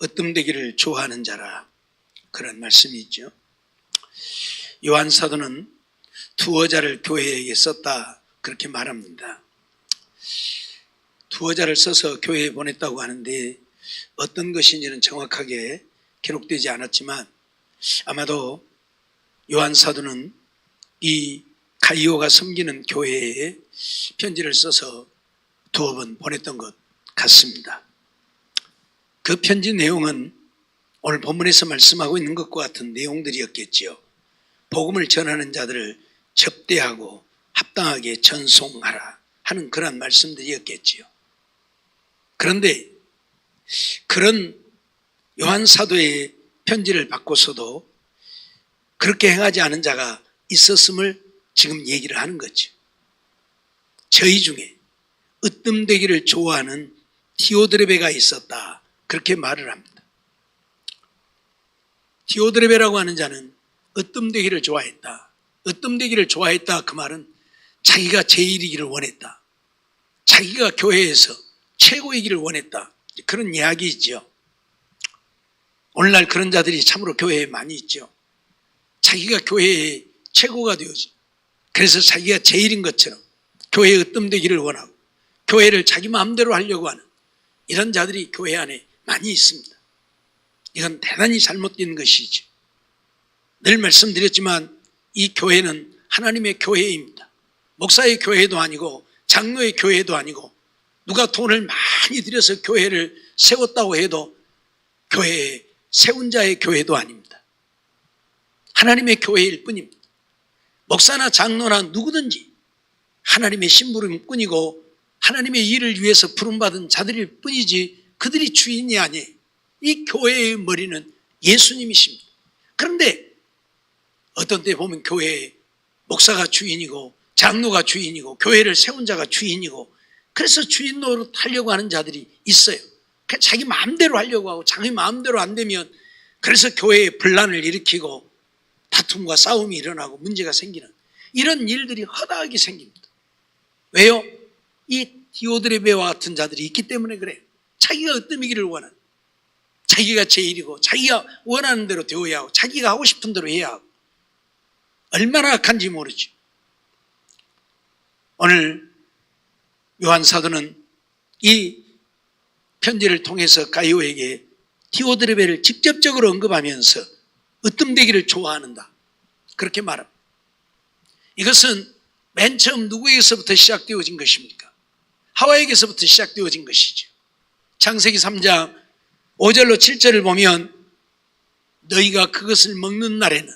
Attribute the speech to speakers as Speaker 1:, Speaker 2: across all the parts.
Speaker 1: 으뜸되기를 좋아하는 자라, 그런 말씀이 있죠. 요한 사도는 두어자를 교회에게 썼다, 그렇게 말합니다. 두어자를 써서 교회에 보냈다고 하는데 어떤 것인지는 정확하게 기록되지 않았지만 아마도 요한 사도는 이 가이오가 섬기는 교회에 편지를 써서 두어 번 보냈던 것 같습니다. 그 편지 내용은 오늘 본문에서 말씀하고 있는 것과 같은 내용들이었겠지요. 복음을 전하는 자들을 접대하고 합당하게 전송하라 하는 그런 말씀들이었겠지요. 그런데 그런 요한 사도의 편지를 받고서도 그렇게 행하지 않은 자가 있었음을 지금 얘기를 하는 거죠. 저희 중에 으뜸되기를 좋아하는 디오드레베가 있었다, 그렇게 말을 합니다. 디오드레베라고 하는 자는 으뜸되기를 좋아했다. 으뜸되기를 좋아했다, 그 말은 자기가 제일이기를 원했다, 자기가 교회에서 최고이기를 원했다, 그런 이야기이죠. 오늘날 그런 자들이 참으로 교회에 많이 있죠. 자기가 교회의 최고가 되어지, 그래서 자기가 제일인 것처럼 교회에 으뜸되기를 원하고 교회를 자기 마음대로 하려고 하는 이런 자들이 교회 안에 많이 있습니다. 이건 대단히 잘못된 것이죠. 늘 말씀드렸지만 이 교회는 하나님의 교회입니다. 목사의 교회도 아니고 장로의 교회도 아니고 누가 돈을 많이 들여서 교회를 세웠다고 해도 교회에 세운 자의 교회도 아닙니다. 하나님의 교회일 뿐입니다. 목사나 장로나 누구든지 하나님의 심부름 뿐이고 하나님의 일을 위해서 부름받은 자들일 뿐이지 그들이 주인이 아니에요. 이 교회의 머리는 예수님이십니다. 그런데 어떤 때 보면 교회에 목사가 주인이고 장로가 주인이고 교회를 세운 자가 주인이고 그래서 주인 노릇 하려고 하는 자들이 있어요. 자기 마음대로 하려고 하고 자기 마음대로 안 되면 그래서 교회에 분란을 일으키고 다툼과 싸움이 일어나고 문제가 생기는 이런 일들이 허다하게 생깁니다. 왜요? 이 디오드레베와 같은 자들이 있기 때문에 그래요. 자기가 으뜸이기를 원하는, 자기가 제일이고 자기가 원하는 대로 되어야 하고 자기가 하고 싶은 대로 해야 하고 얼마나 악한지 모르죠. 오늘 요한 사도는 이 편지를 통해서 가이오에게 디오드레베를 직접적으로 언급하면서 으뜸되기를 좋아하는다, 그렇게 말합니다. 이것은 맨 처음 누구에게서부터 시작되어진 것입니까? 하와에게서부터 시작되어진 것이죠. 창세기 3장 5절로 7절을 보면 너희가 그것을 먹는 날에는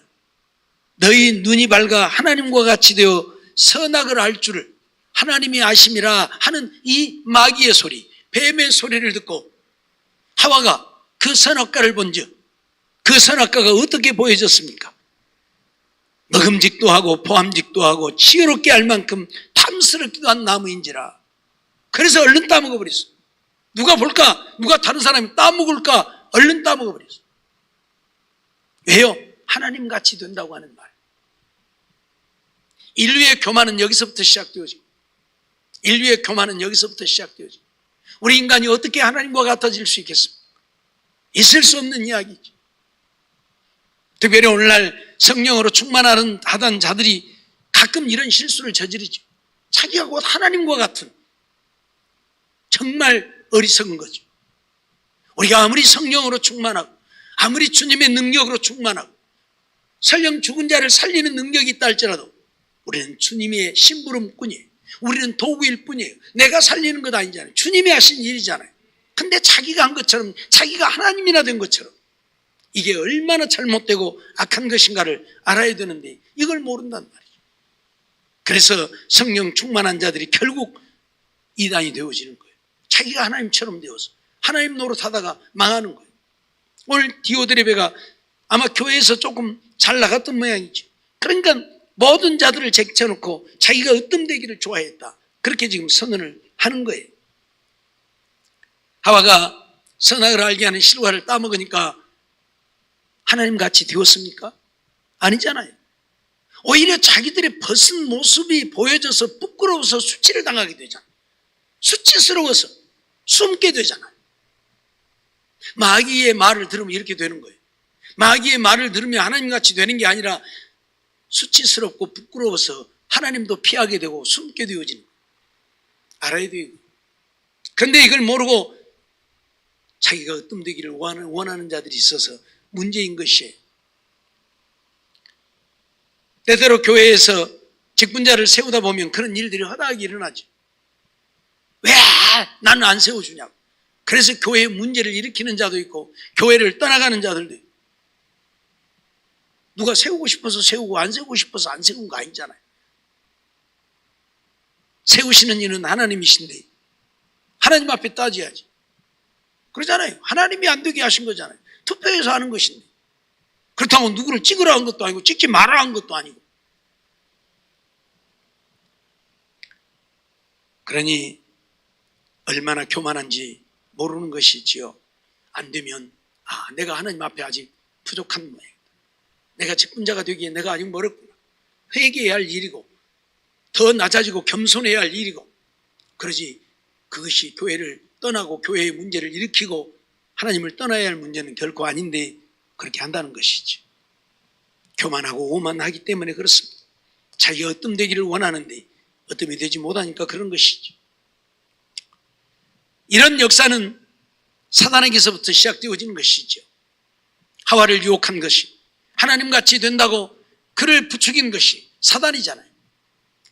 Speaker 1: 너희 눈이 밝아 하나님과 같이 되어 선악을 알 줄을 하나님이 아심이라 하는 이 마귀의 소리, 뱀의 소리를 듣고 하와가 그 선악과를 본즉 그 선악과가 어떻게 보여졌습니까? 먹음직도 하고 포함직도 하고 지혜롭게 알 만큼 탐스럽기도 한 나무인지라. 그래서 얼른 따먹어버렸어. 누가 볼까? 누가 다른 사람이 따먹을까? 얼른 따먹어버렸어. 왜요? 하나님같이 된다고 하는 말. 인류의 교만은 여기서부터 시작되어지고 인류의 교만은 여기서부터 시작되어지고 우리 인간이 어떻게 하나님과 같아질 수 있겠습니까? 있을 수 없는 이야기죠. 특별히 오늘날 성령으로 충만하던 자들이 가끔 이런 실수를 저지르죠. 자기가 곧 하나님과 같은, 정말 어리석은 거죠. 우리가 아무리 성령으로 충만하고 아무리 주님의 능력으로 충만하고 설령 죽은 자를 살리는 능력이 있다 할지라도 우리는 주님의 심부름꾼이에요. 우리는 도구일 뿐이에요. 내가 살리는 것 아니잖아요. 주님이 하신 일이잖아요. 근데 자기가 한 것처럼, 자기가 하나님이나 된 것처럼 이게 얼마나 잘못되고 악한 것인가를 알아야 되는데 이걸 모른단 말이죠. 그래서 성령 충만한 자들이 결국 이단이 되어지는 거예요. 자기가 하나님처럼 되어서 하나님 노릇하다가 망하는 거예요. 오늘 디오드레베가 아마 교회에서 조금 잘 나갔던 모양이죠. 그러니까 모든 자들을 제쳐놓고 자기가 으뜸되기를 좋아했다, 그렇게 지금 선언을 하는 거예요. 하와가 선악을 알게 하는 실과를 따먹으니까 하나님같이 되었습니까? 아니잖아요. 오히려 자기들의 벗은 모습이 보여져서 부끄러워서 수치를 당하게 되잖아요. 수치스러워서 숨게 되잖아요. 마귀의 말을 들으면 이렇게 되는 거예요. 마귀의 말을 들으면 하나님같이 되는 게 아니라 수치스럽고 부끄러워서 하나님도 피하게 되고 숨게 되어지는 거예요. 알아야 돼요. 그런데 이걸 모르고 자기가 으뜸되기를 원하는 자들이 있어서 문제인 것이에요. 때때로 교회에서 직분자를 세우다 보면 그런 일들이 허다하게 일어나죠. 왜 나는 안 세워주냐고. 그래서 교회에 문제를 일으키는 자도 있고 교회를 떠나가는 자들도 있고. 누가 세우고 싶어서 세우고 안 세우고 싶어서 안 세운 거 아니잖아요. 세우시는 이는 하나님이신데 하나님 앞에 따져야지. 그러잖아요. 하나님이 안 되게 하신 거잖아요. 투표해서 하는 것인데. 그렇다고 누구를 찍으라 한 것도 아니고 찍지 말아라 한 것도 아니고. 그러니 얼마나 교만한지 모르는 것이지요. 안 되면 내가 하나님 앞에 아직 부족한 모양. 내가 직분자가 되기에 내가 아직 멀었구나. 회개해야 할 일이고 더 낮아지고 겸손해야 할 일이고 그러지 그것이 교회를 떠나고 교회의 문제를 일으키고 하나님을 떠나야 할 문제는 결코 아닌데 그렇게 한다는 것이죠. 교만하고 오만하기 때문에 그렇습니다. 자기가 으뜸되기를 원하는데 으뜸이 되지 못하니까 그런 것이죠. 이런 역사는 사단에게서부터 시작되어지는 것이죠. 하와를 유혹한 것이 하나님같이 된다고 그를 부추긴 것이 사단이잖아요.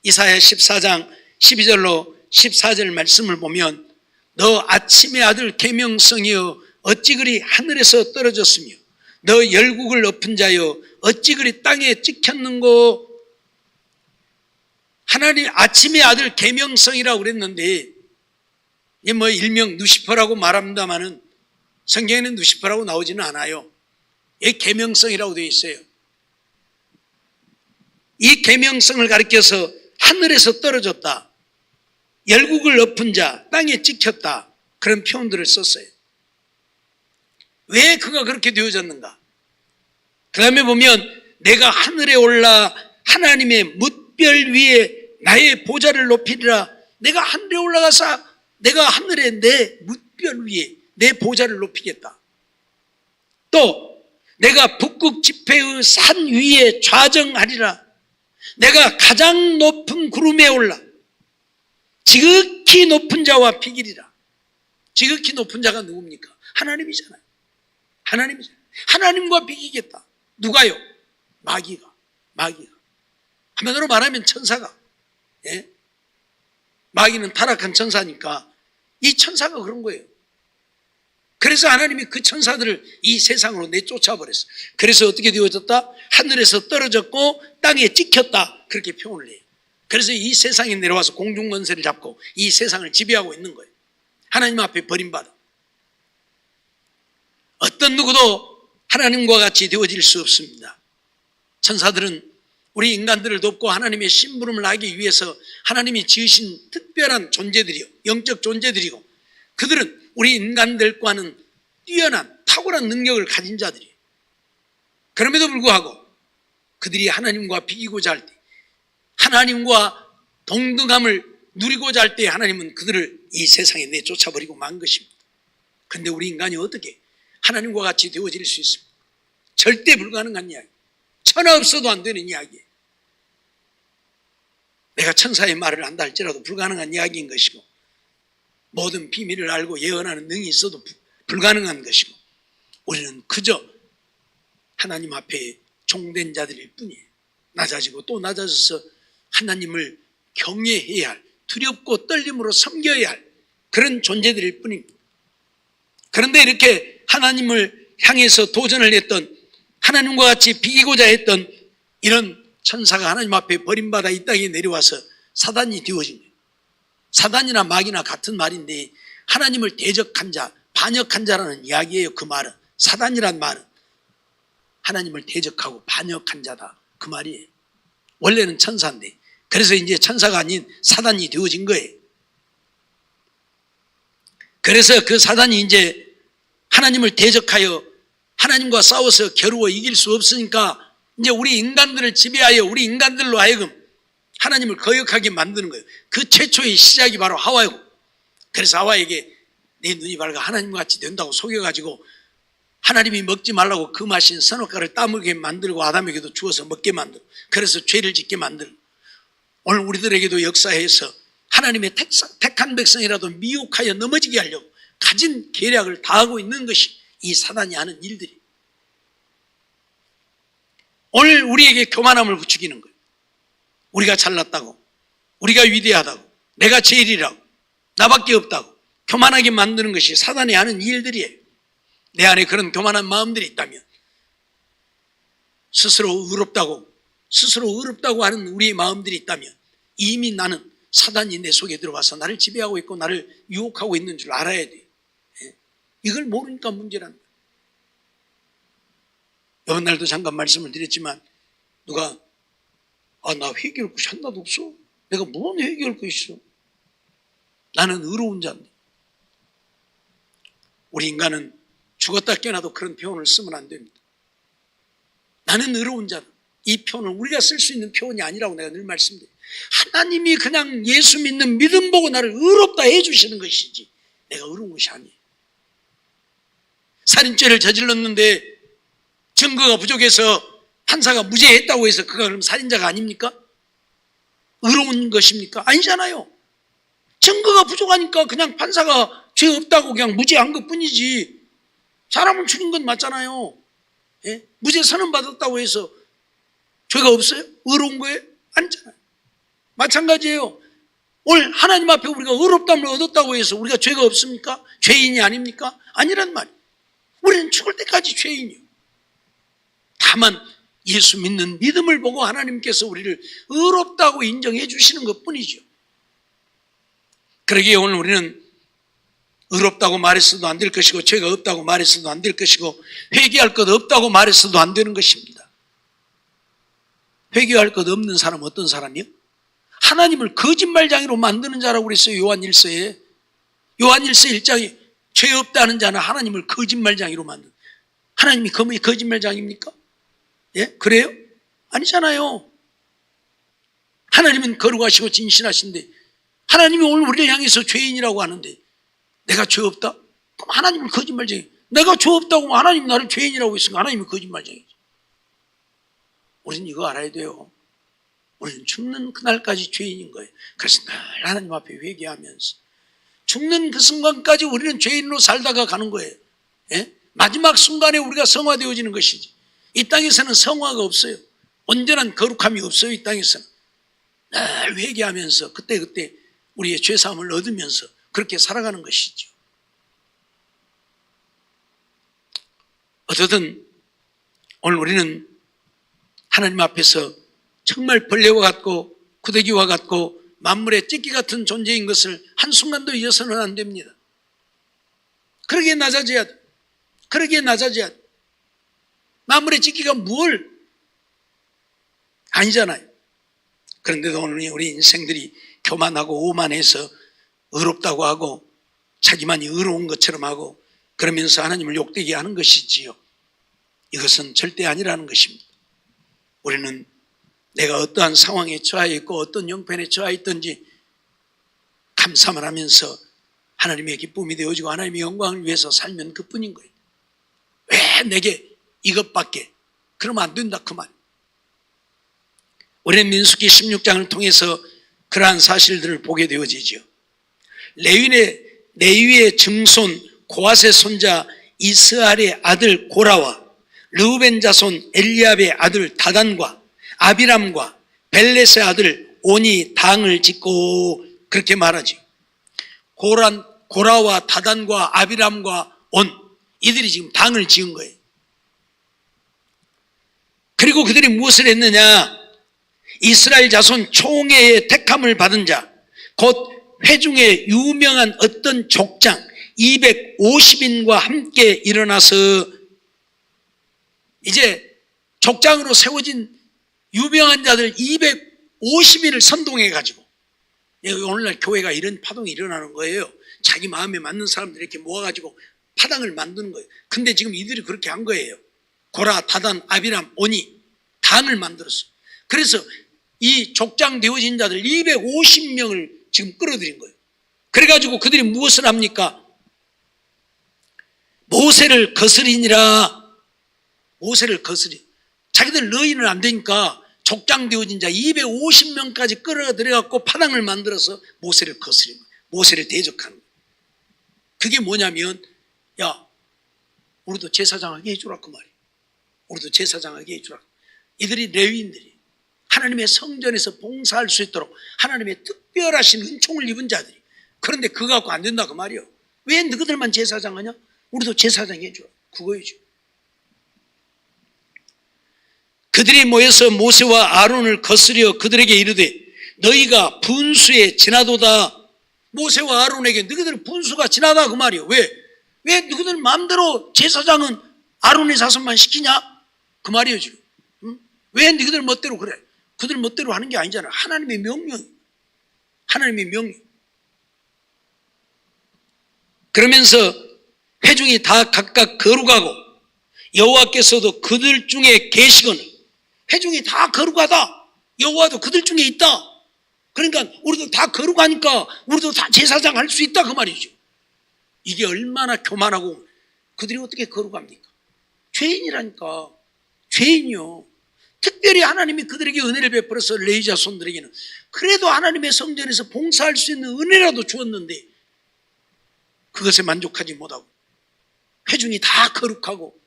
Speaker 1: 이사야 14장 12절로 14절 말씀을 보면 너 아침의 아들 계명성이여 어찌 그리 하늘에서 떨어졌으며 너 열국을 엎은 자여 어찌 그리 땅에 찍혔는고. 하나님 아침의 아들 계명성이라고 그랬는데 이게 뭐 일명 누시퍼라고 말합니다마는 성경에는 누시퍼라고 나오지는 않아요. 이 계명성이라고 되어 있어요. 이 계명성을 가리켜서 하늘에서 떨어졌다, 열국을 엎은 자, 땅에 찍혔다, 그런 표현들을 썼어요. 왜 그가 그렇게 되어졌는가? 그 다음에 보면 내가 하늘에 올라 하나님의 뭇별 위에 나의 보좌를 높이리라. 내가 하늘에 올라가서 내가 하늘에 내 뭇별 위에 내 보좌를 높이겠다. 또 내가 북극 지폐의 산 위에 좌정하리라. 내가 가장 높은 구름에 올라 지극히 높은 자와 비기리라. 지극히 높은 자가 누굽니까? 하나님이잖아요. 하나님이잖아요. 하나님과 비기겠다. 누가요? 마귀가. 한마디로 말하면 천사가. 예? 마귀는 타락한 천사니까 이 천사가 그런 거예요. 그래서 하나님이 그 천사들을 이 세상으로 내쫓아 버렸어요. 그래서 어떻게 되어졌다? 하늘에서 떨어졌고 땅에 찍혔다, 그렇게 표현을 해요. 그래서 이 세상에 내려와서 공중권세를 잡고 이 세상을 지배하고 있는 거예요. 하나님 앞에 버림받아. 어떤 누구도 하나님과 같이 되어질 수 없습니다. 천사들은 우리 인간들을 돕고 하나님의 심부름을 하기 위해서 하나님이 지으신 특별한 존재들이요, 영적 존재들이고 그들은 우리 인간들과는 뛰어난 탁월한 능력을 가진 자들이에요. 그럼에도 불구하고 그들이 하나님과 비기고자 할 때, 하나님과 동등함을 누리고자 할 때 하나님은 그들을 이 세상에 내쫓아버리고 만 것입니다. 그런데 우리 인간이 어떻게 하나님과 같이 되어질 수 있습니까? 절대 불가능한 이야기. 천하 없어도 안 되는 이야기예요. 내가 천사의 말을 한다 할지라도 불가능한 이야기인 것이고 모든 비밀을 알고 예언하는 능이 있어도 불가능한 것이고 우리는 그저 하나님 앞에 종된 자들일 뿐이에요. 낮아지고 또 낮아져서 하나님을 경외해야 할, 두렵고 떨림으로 섬겨야 할 그런 존재들일 뿐입니다. 그런데 이렇게 하나님을 향해서 도전을 했던, 하나님과 같이 비기고자 했던 이런 천사가 하나님 앞에 버림받아 이 땅에 내려와서 사단이 되어진 거예요. 사단이나 마귀나 같은 말인데 하나님을 대적한 자, 반역한 자라는 이야기예요. 그 말은, 사단이란 말은 하나님을 대적하고 반역한 자다, 그 말이에요. 원래는 천사인데 그래서 이제 천사가 아닌 사단이 되어진 거예요. 그래서 그 사단이 이제 하나님을 대적하여 하나님과 싸워서 겨루어 이길 수 없으니까 이제 우리 인간들을 지배하여 우리 인간들로 하여금 하나님을 거역하게 만드는 거예요. 그 최초의 시작이 바로 하와이고, 그래서 하와에게 내 눈이 밝아 하나님같이 된다고 속여가지고 하나님이 먹지 말라고 금하신 선악과를 따먹게 만들고 아담에게도 주어서 먹게 만들고 그래서 죄를 짓게 만들고 오늘 우리들에게도 역사해서 하나님의 택한 백성이라도 미혹하여 넘어지게 하려고 가진 계략을 다하고 있는 것이 이 사단이 하는 일들이 오늘 우리에게 교만함을 부추기는 거예요. 우리가 잘났다고, 우리가 위대하다고, 내가 제일이라고, 나밖에 없다고 교만하게 만드는 것이 사단이 하는 일들이에요. 내 안에 그런 교만한 마음들이 있다면 스스로 의롭다고 하는 우리의 마음들이 있다면 이미 나는 사단이 내 속에 들어와서 나를 지배하고 있고 나를 유혹하고 있는 줄 알아야 돼요. 이걸 모르니까 문제란 거예요. 이번 날도 잠깐 말씀을 드렸지만 누가 나 회개할 것이 하나도 없어. 내가 뭔 회개할 것이 있어. 나는 의로운 자인데. 우리 인간은 죽었다 깨어나도 그런 표현을 쓰면 안 됩니다. 나는 의로운 자다. 이 표현은 우리가 쓸 수 있는 표현이 아니라고 내가 늘 말씀드려요. 하나님이 그냥 예수 믿는 믿음 보고 나를 의롭다 해주시는 것이지 내가 의로운 것이 아니에요. 살인죄를 저질렀는데 증거가 부족해서 판사가 무죄했다고 해서 그가 그럼 살인자가 아닙니까? 의로운 것입니까? 아니잖아요. 증거가 부족하니까 그냥 판사가 죄 없다고 그냥 무죄한 것뿐이지 사람을 죽인 건 맞잖아요. 예? 무죄 선언 받았다고 해서 죄가 없어요? 의로운 거예요? 아니잖아요. 마찬가지예요. 오늘 하나님 앞에 우리가 의롭다함을 얻었다고 해서 우리가 죄가 없습니까? 죄인이 아닙니까? 아니란 말이에요. 우리는 죽을 때까지 죄인이에요. 다만 예수 믿는 믿음을 보고 하나님께서 우리를 의롭다고 인정해 주시는 것뿐이죠. 그러기에 오늘 우리는 의롭다고 말했어도 안 될 것이고 죄가 없다고 말했어도 안 될 것이고 회개할 것 없다고 말했어도 안 되는 것입니다. 회개할 것 없는 사람은 어떤 사람이요? 하나님을 거짓말장애로 만드는 자라고 그랬어요. 요한 1서에 1장에 죄 없다는 자는 하나님을 거짓말장애로 만드는. 하나님이 거짓말장애입니까? 예? 그래요? 아니잖아요. 하나님은 거룩하시고 진실하신데 하나님이 오늘 우리를 향해서 죄인이라고 하는데 내가 죄 없다? 그럼 하나님은 거짓말쟁이. 내가 죄 없다고 하면 하나님 나를 죄인이라고 했으니까 하나님이 거짓말쟁이지. 우리는 이거 알아야 돼요. 우리는 죽는 그날까지 죄인인 거예요. 그래서 늘 하나님 앞에 회개하면서 죽는 그 순간까지 우리는 죄인으로 살다가 가는 거예요. 예? 마지막 순간에 우리가 성화되어지는 것이지. 이 땅에서는 성화가 없어요. 온전한 거룩함이 없어요. 이 땅에서는. 늘 회개하면서 그때그때 우리의 죄사함을 얻으면서 그렇게 살아가는 것이죠. 어쨌든 오늘 우리는 하나님 앞에서 정말 벌레와 같고 구더기와 같고 만물의 찢기 같은 존재인 것을 한순간도 잊어서는 안 됩니다. 그러기에 낮아져야 돼. 그러기에 낮아져야 돼. 만물의 찢기가 뭘? 아니잖아요. 그런데도 오늘 우리 인생들이 교만하고 오만해서 의롭다고 하고 자기만이 의로운 것처럼 하고 그러면서 하나님을 욕되게 하는 것이지요. 이것은 절대 아니라는 것입니다. 우리는 내가 어떠한 상황에 처해 있고 어떤 형편에 처해 있든지 감사만 하면서 하나님의 기쁨이 되어지고 하나님의 영광을 위해서 살면 그뿐인 거예요. 왜 내게 이것밖에? 그러면 안 된다 그 말. 우리는 민수기 16장을 통해서 그러한 사실들을 보게 되어지죠. 레위의 증손 고핫의 손자 이스할의 아들 고라와 르우벤 자손 엘리압의 아들 다단과 아비람과 벨렛의 아들 온이 당을 짓고 그렇게 말하지. 고라와 다단과 아비람과 온 이들이 지금 당을 지은 거예요. 그리고 그들이 무엇을 했느냐? 이스라엘 자손 총회의 택함을 받은 자, 곧 회중에 유명한 어떤 족장 250인과 함께 일어나서 이제 족장으로 세워진 유명한 자들 250인을 선동해가지고 오늘날 교회가 이런 파동이 일어나는 거예요. 자기 마음에 맞는 사람들 이렇게 모아가지고 파당을 만드는 거예요. 근데 지금 이들이 그렇게 한 거예요. 고라, 다단, 아비람, 오니 당을 만들었어요. 그래서 이 족장 되어진 자들 250명을 지금 끌어들인 거예요. 그래가지고 그들이 무엇을 합니까? 모세를 거스리니라. 모세를 거스리. 자기들 너희는 안 되니까 족장되어진 자 250명까지 끌어들여갖고 파당을 만들어서 모세를 거스린 거예요. 모세를 대적하는 거예요. 그게 뭐냐면, 야, 우리도 제사장하게 해주라 그 말이에요. 우리도 제사장하게 해주라. 이들이 레위인들이 하나님의 성전에서 봉사할 수 있도록 하나님의 특별하신 은총을 입은 자들이. 그런데 그거 갖고 안 된다 그 말이에요. 왜 너희들만 제사장 하냐? 우리도 제사장 해주라. 그거이죠. 그들이 모여서 모세와 아론을 거스려 그들에게 이르되 너희가 분수에 지나도다. 모세와 아론에게 너희들 분수가 지나다 그 말이에요. 왜 너희들 마음대로 제사장은 아론의 자손만 시키냐? 그 말이에요 지금. 응? 왜 너희들 멋대로 그래? 그들 멋대로 하는 게 아니잖아. 하나님의 명령. 하나님의 명령. 그러면서 회중이 다 각각 거룩하고 여호와께서도 그들 중에 계시거늘. 회중이 다 거룩하다. 여호와도 그들 중에 있다. 그러니까 우리도 다 거룩하니까 우리도 다 제사장 할 수 있다 그 말이죠. 이게 얼마나 교만하고. 그들이 어떻게 거룩합니까? 죄인이라니까. 죄인이요. 특별히 하나님이 그들에게 은혜를 베풀어서 레위 자손들에게는 그래도 하나님의 성전에서 봉사할 수 있는 은혜라도 주었는데 그것에 만족하지 못하고 회중이 다 거룩하고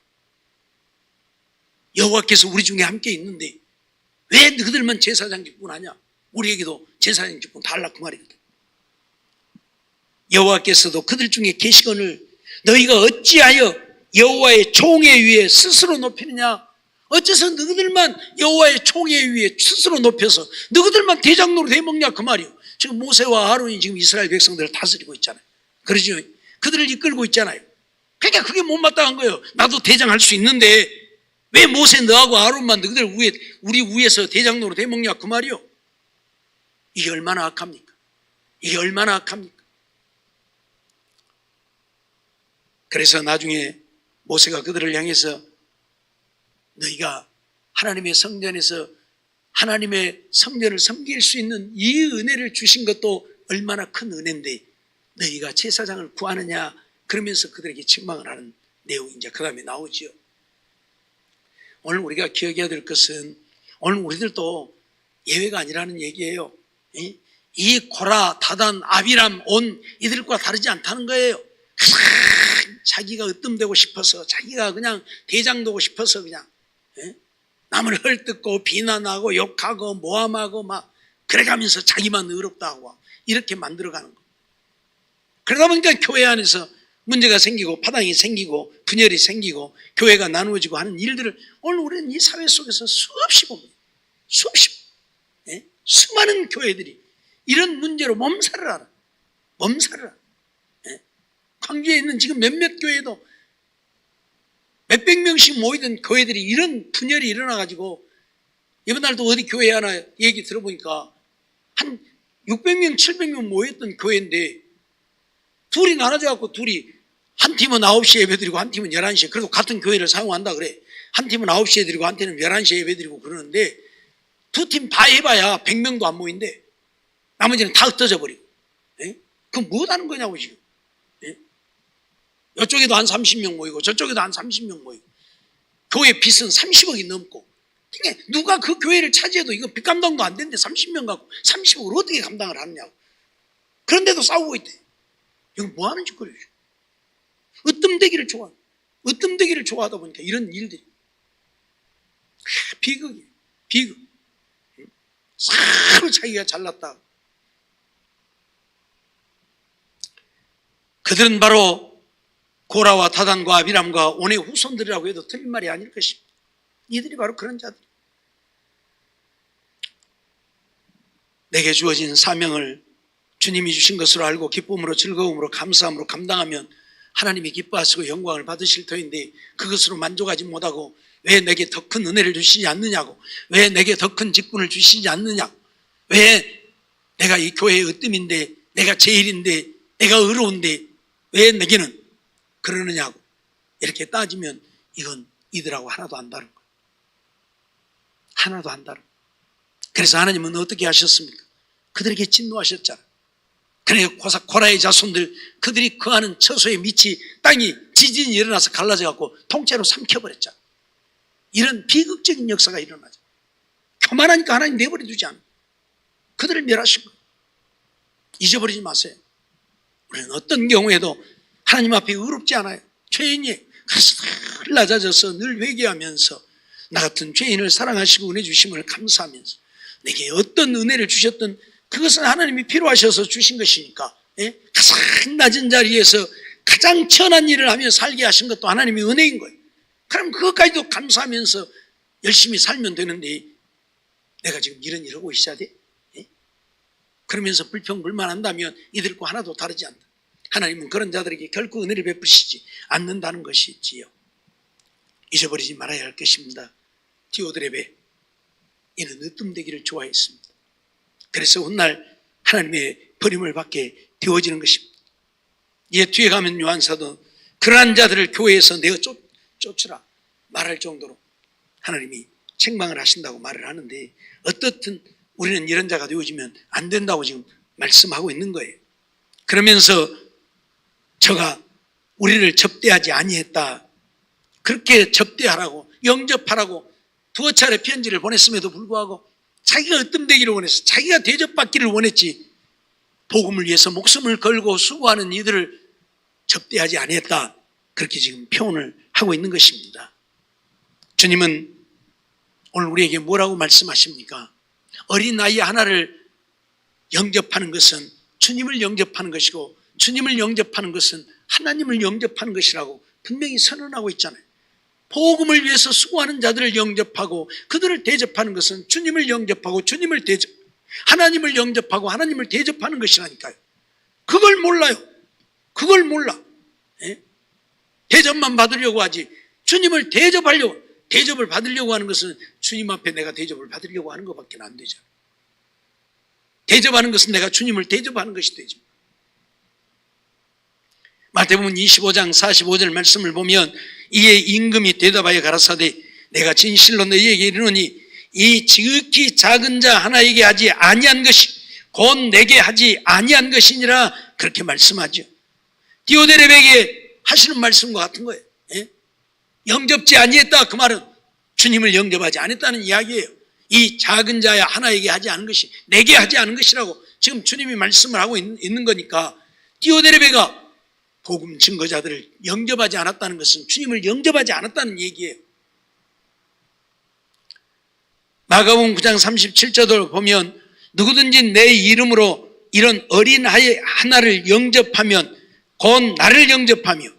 Speaker 1: 여호와께서 우리 중에 함께 있는데 왜 그들만 제사장 직분 하냐? 우리에게도 제사장 직분 달라 그 말이거든. 여호와께서도 그들 중에 계시거늘 너희가 어찌하여 여호와의 총회 위에 스스로 높이느냐? 어째서 너희들만 여호와의 총회 위에 스스로 높여서 너희들만 대장로로 대먹냐 그 말이에요. 지금 모세와 아론이 지금 이스라엘 백성들을 다스리고 있잖아요. 그러죠. 그들을 이끌고 있잖아요. 그러니까 그게 못마땅한 거예요. 나도 대장할 수 있는데 왜 모세 너하고 아론만 너희들 위에 우리 위에서 대장로로 대먹냐 그 말이요. 이게 얼마나 악합니까? 이게 얼마나 악합니까? 그래서 나중에 모세가 그들을 향해서 너희가 하나님의 성전에서 하나님의 성전을 섬길 수 있는 이 은혜를 주신 것도 얼마나 큰 은혜인데 너희가 제사장을 구하느냐 그러면서 그들에게 책망을 하는 내용이 이제 그 다음에 나오지요. 오늘 우리가 기억해야 될 것은 오늘 우리들도 예외가 아니라는 얘기예요. 이 고라, 다단, 아비람, 온 이들과 다르지 않다는 거예요. 자기가 으뜸되고 싶어서 자기가 그냥 대장 되고 싶어서 그냥 남을 헐뜯고 비난하고 욕하고 모함하고 막 그래가면서 자기만 의롭다고 이렇게 만들어가는 거. 그러다 보니까 교회 안에서 문제가 생기고 파당이 생기고 분열이 생기고 교회가 나누어지고 하는 일들을 오늘 우리는 이 사회 속에서 수없이 봅니다. 수없이. 수많은 교회들이 이런 문제로 몸살을 알아. 몸살을 알아. 광주에 있는 지금 몇몇 교회도 몇백 명씩 모이던 교회들이 이런 분열이 일어나가지고 이번 날도 어디 교회 하나 얘기 들어보니까 한 600명, 700명 모였던 교회인데 둘이 나눠져갖고 둘이 한 팀은 9시에 예배드리고 한 팀은 11시에 그래도 같은 교회를 사용한다 그래. 한 팀은 9시에 드리고 한 팀은 11시에 예배드리고 그러는데 두 팀 다 해봐야 100명도 안 모인대. 나머지는 다 흩어져 버리고. 그럼 뭐 하는 거냐고 지금. 이쪽에도 한 30명 모이고 저쪽에도 한 30명 모이고 교회 빚은 30억이 넘고 그러니까 누가 그 교회를 차지해도 이거 빚 감당도 안 되는데 30명 갖고 30억을 어떻게 감당을 하느냐고. 그런데도 싸우고 있대. 이거 뭐 하는 짓거리죠. 으뜸되기를 좋아하는 으뜸되기를 좋아하다 보니까 이런 일들이 비극이에요. 비극. 참 자기가 잘났다. 그들은 바로 고라와 다단과 아비람과 온의 후손들이라고 해도 틀린 말이 아닐 것입니다. 이들이 바로 그런 자들. 내게 주어진 사명을 주님이 주신 것으로 알고 기쁨으로 즐거움으로 감사함으로 감당하면 하나님이 기뻐하시고 영광을 받으실 터인데 그것으로 만족하지 못하고 왜 내게 더 큰 은혜를 주시지 않느냐고, 왜 내게 더 큰 직분을 주시지 않느냐, 왜 내가 이 교회의 으뜸인데 내가 제일인데 내가 의로운데 왜 내게는 그러느냐고 이렇게 따지면 이건 이들하고 하나도 안 다른 거예요. 하나도 안 다른 거예요. 그래서 하나님은 어떻게 하셨습니까? 그들에게 진노하셨잖아요. 그래 고라의 자손들 그들이 거하는 처소의 밑이 땅이 지진이 일어나서 갈라져 갖고 통째로 삼켜버렸잖아. 이런 비극적인 역사가 일어나죠. 교만하니까 하나님 내버려 두지 않아. 그들을 멸하신 거예요. 잊어버리지 마세요. 우리는 어떤 경우에도 하나님 앞에 의롭지 않아요. 죄인이 그래서 늘 낮아져서 늘 회개하면서 나 같은 죄인을 사랑하시고 은혜 주심을 감사하면서 내게 어떤 은혜를 주셨든 그것은 하나님이 필요하셔서 주신 것이니까, 예? 가장 낮은 자리에서 가장 천한 일을 하며 살게 하신 것도 하나님의 은혜인 거예요. 그럼 그것까지도 감사하면서 열심히 살면 되는데 내가 지금 이런 일을 하고 있어야 돼? 예? 그러면서 불평불만한다면 이들과 하나도 다르지 않다. 하나님은 그런 자들에게 결코 은혜를 베푸시지 않는다는 것이지요. 잊어버리지 말아야 할 것입니다. 디오드레베 이는 으뜸되기를 좋아했습니다. 그래서 훗날 하나님의 버림을 받게 되어지는 것입니다. 이에 뒤에 가면 요한사도 그러한 자들을 교회에서 내어 쫓으라 말할 정도로 하나님이 책망을 하신다고 말을 하는데, 어떻든 우리는 이런 자가 되어지면 안 된다고 지금 말씀하고 있는 거예요. 그러면서 저가 우리를 접대하지 아니했다, 그렇게 접대하라고 영접하라고 두어 차례 편지를 보냈음에도 불구하고 자기가 으뜸되기를 원해서 자기가 대접받기를 원했지 복음을 위해서 목숨을 걸고 수고하는 이들을 접대하지 아니했다, 그렇게 지금 표현을 하고 있는 것입니다. 주님은 오늘 우리에게 뭐라고 말씀하십니까? 어린아이 하나를 영접하는 것은 주님을 영접하는 것이고 주님을 영접하는 것은 하나님을 영접하는 것이라고 분명히 선언하고 있잖아요. 복음을 위해서 수고하는 자들을 영접하고 그들을 대접하는 것은 주님을 영접하고 주님을 하나님을 영접하고 하나님을 대접하는 것이라니까요. 그걸 몰라요. 그걸 몰라. 예? 대접만 받으려고 하지 주님을 대접을 받으려고 하는 것은 주님 앞에 내가 대접을 받으려고 하는 것밖에 안 되죠. 대접하는 것은 내가 주님을 대접하는 것이 되죠. 마태복음 25장 45절 말씀을 보면 이에 임금이 대답하여 가라사대 내가 진실로 너희에게 이르노니 이 지극히 작은 자 하나에게 하지 아니한 것이 곧 내게 하지 아니한 것이니라, 그렇게 말씀하죠. 디오드레베에게 하시는 말씀과 같은 거예요. 예? 영접지 아니했다, 그 말은 주님을 영접하지 않았다는 이야기예요. 이 작은 자야 하나에게 하지 않은 것이 내게 하지 않은 것이라고 지금 주님이 말씀을 하고 있는 거니까, 디오드레베가 복음 증거자들을 영접하지 않았다는 것은 주님을 영접하지 않았다는 얘기예요. 마가복음 9장 37절을 보면 누구든지 내 이름으로 이런 어린 아이 하나를 영접하면 곧 나를 영접하며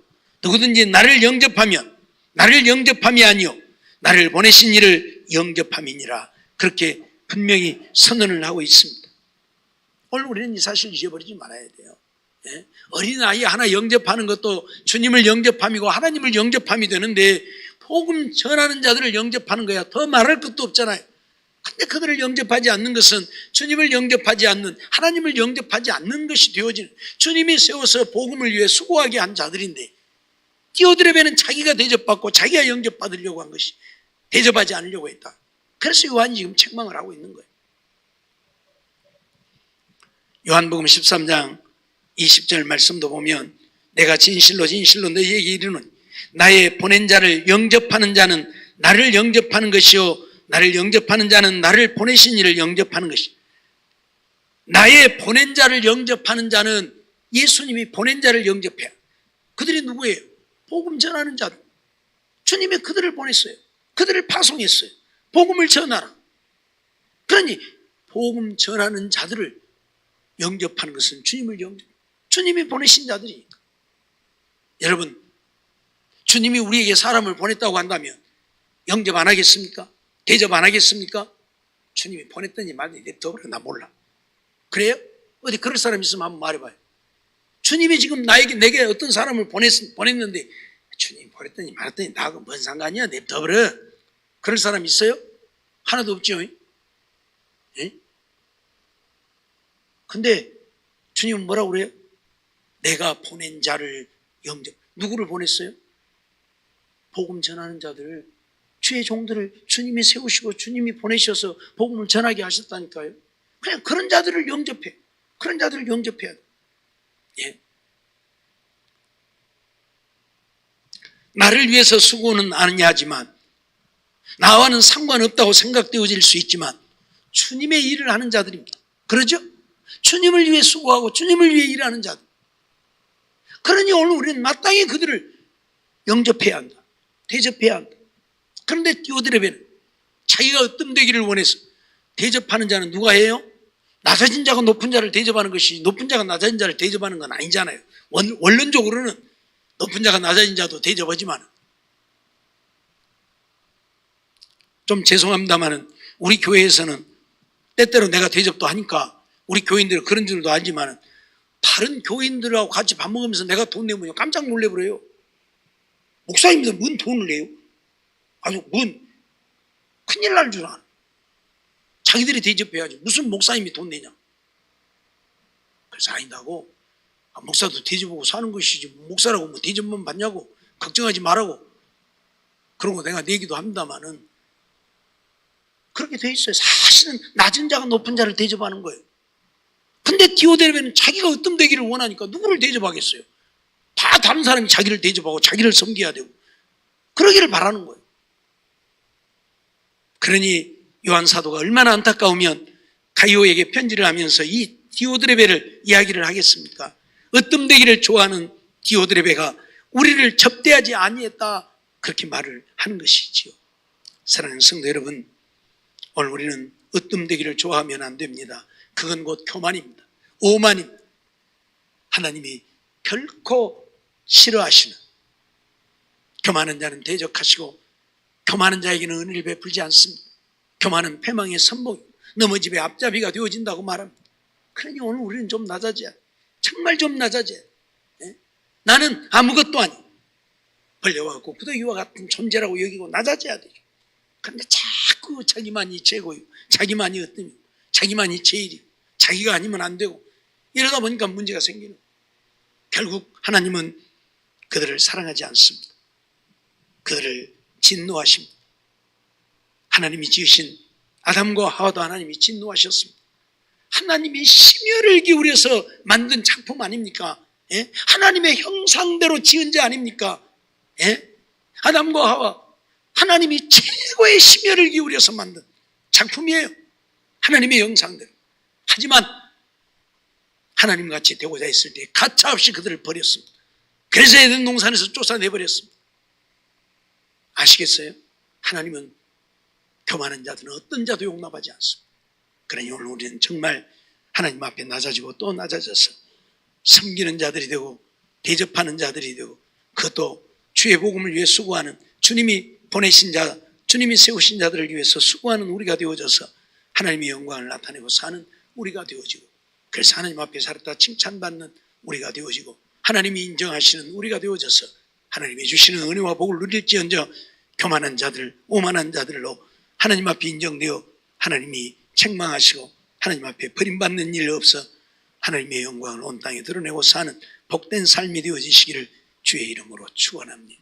Speaker 1: 누구든지 나를 영접하면 나를 영접함이 아니요 나를 보내신 이를 영접함이니라, 그렇게 분명히 선언을 하고 있습니다. 오늘 우리는 이 사실을 잊어버리지 말아야 돼요. 예? 어린아이 하나 영접하는 것도 주님을 영접함이고 하나님을 영접함이 되는데 복음 전하는 자들을 영접하는 거야. 더 말할 것도 없잖아요. 근데 그들을 영접하지 않는 것은 주님을 영접하지 않는, 하나님을 영접하지 않는 것이 되어지는, 주님이 세워서 복음을 위해 수고하게 한 자들인데 디오드레베는 자기가 대접받고 자기가 영접받으려고 한 것이 대접하지 않으려고 했다. 그래서 요한이 지금 책망을 하고 있는 거예요. 요한복음 13장 20절 말씀도 보면 내가 진실로 진실로 너희에게 이르노니 나의 보낸 자를 영접하는 자는 나를 영접하는 것이요 나를 영접하는 자는 나를 보내신 이를 영접하는 것이. 나의 보낸 자를 영접하는 자는 예수님이 보낸 자를 영접해요. 그들이 누구예요? 복음 전하는 자들. 주님이 그들을 보냈어요. 그들을 파송했어요. 복음을 전하라. 그러니 복음 전하는 자들을 영접하는 것은 주님을 주님이 보내신 자들이니까. 여러분, 주님이 우리에게 사람을 보냈다고 한다면 영접 안 하겠습니까? 대접 안 하겠습니까? 주님이 보냈더니 말더니 냅둬버려, 나 몰라. 그래요? 어디 그럴 사람 있으면 한번 말해봐요. 주님이 지금 내게 어떤 사람을 보냈는데 주님이 보냈더니 말했더니 나하고 뭔 상관이야, 냅둬버려. 그럴 사람 있어요? 하나도 없죠. 예? 근데 주님은 뭐라고 그래요? 내가 보낸 자를 영접. 누구를 보냈어요? 복음 전하는 자들을, 주의 종들을 주님이 세우시고 주님이 보내셔서 복음을 전하게 하셨다니까요. 그냥 그런 자들을 영접해. 그런 자들을 영접해야 돼. 예. 나를 위해서 수고는 아니하지만 나와는 상관없다고 생각되어질 수 있지만 주님의 일을 하는 자들입니다. 그러죠? 주님을 위해 수고하고 주님을 위해 일하는 자들. 그러니 오늘 우리는 마땅히 그들을 영접해야 한다. 대접해야 한다. 그런데 디오드레베는 자기가 으뜸되기를 원해서 대접하는 자는 누가 해요? 낮아진 자가 높은 자를 대접하는 것이 높은 자가 낮아진 자를 대접하는 건 아니잖아요. 원론적으로는 높은 자가 낮아진 자도 대접하지만 좀 죄송합니다만 우리 교회에서는 때때로 내가 대접도 하니까 우리 교인들은 그런 줄도 알지만 다른 교인들하고 같이 밥 먹으면서 내가 돈 내면 깜짝 놀래버려요. 목사님들 뭔 돈을 내요? 아주 뭔 큰일 날 줄 아는. 자기들이 대접해야지 무슨 목사님이 돈 내냐. 그래서 아니다고. 목사도 대접하고 사는 것이지 목사라고 뭐 대접만 받냐고 걱정하지 말라고. 그러고 내가 내기도 합니다마는 그렇게 돼 있어요. 사실은 낮은 자가 높은 자를 대접하는 거예요. 근데 디오드레베는 자기가 으뜸되기를 원하니까 누구를 대접하겠어요? 다 다른 사람이 자기를 대접하고 자기를 섬겨야 되고 그러기를 바라는 거예요. 그러니 요한 사도가 얼마나 안타까우면 가이오에게 편지를 하면서 이 디오드레베를 이야기를 하겠습니까? 으뜸되기를 좋아하는 디오드레베가 우리를 접대하지 아니했다 그렇게 말을 하는 것이지요. 사랑하는 성도 여러분, 오늘 우리는 으뜸되기를 좋아하면 안 됩니다. 그건 곧 교만입니다. 오만입니다. 하나님이 결코 싫어하시는 교만한 자는 대적하시고 교만한 자에게는 은혜를 베풀지 않습니다. 교만은 패망의 선봉이고 넘어집의 앞잡이가 되어진다고 말합니다. 그러니 오늘 우리는 좀 낮아져야 돼. 정말 좀 낮아져야 돼. 나는 아무것도 아니 벌레와 구더기와 같은 존재라고 여기고 낮아져야 되죠. 그런데 자꾸 자기만이 최고요, 자기만이 어떠니, 자기만이 제일이고 자기가 아니면 안 되고 이러다 보니까 문제가 생기는 거예요. 결국 하나님은 그들을 사랑하지 않습니다. 그들을 진노하십니다. 하나님이 지으신 아담과 하와도 하나님이 진노하셨습니다. 하나님이 심혈을 기울여서 만든 작품 아닙니까? 예? 하나님의 형상대로 지은 자 아닙니까? 예? 아담과 하와 하나님이 최고의 심혈을 기울여서 만든 작품이에요. 하나님의 형상대로. 하지만 하나님같이 되고자 했을 때 가차없이 그들을 버렸습니다. 그래서 에덴 동산에서 쫓아내버렸습니다. 아시겠어요? 하나님은 교만한 자들은 어떤 자도 용납하지 않습니다. 그러니 오늘 우리는 정말 하나님 앞에 낮아지고 또 낮아져서 섬기는 자들이 되고 대접하는 자들이 되고 그것도 주의 복음을 위해 수고하는 주님이 보내신 자, 주님이 세우신 자들을 위해서 수고하는 우리가 되어져서 하나님의 영광을 나타내고 사는 우리가 되어지고 그래서 하나님 앞에 살았다 칭찬받는 우리가 되어지고 하나님이 인정하시는 우리가 되어져서 하나님이 주시는 은혜와 복을 누릴지언정 교만한 자들, 오만한 자들로 하나님 앞에 인정되어 하나님이 책망하시고 하나님 앞에 버림받는 일 없어 하나님의 영광을 온 땅에 드러내고 사는 복된 삶이 되어지시기를 주의 이름으로 축원합니다.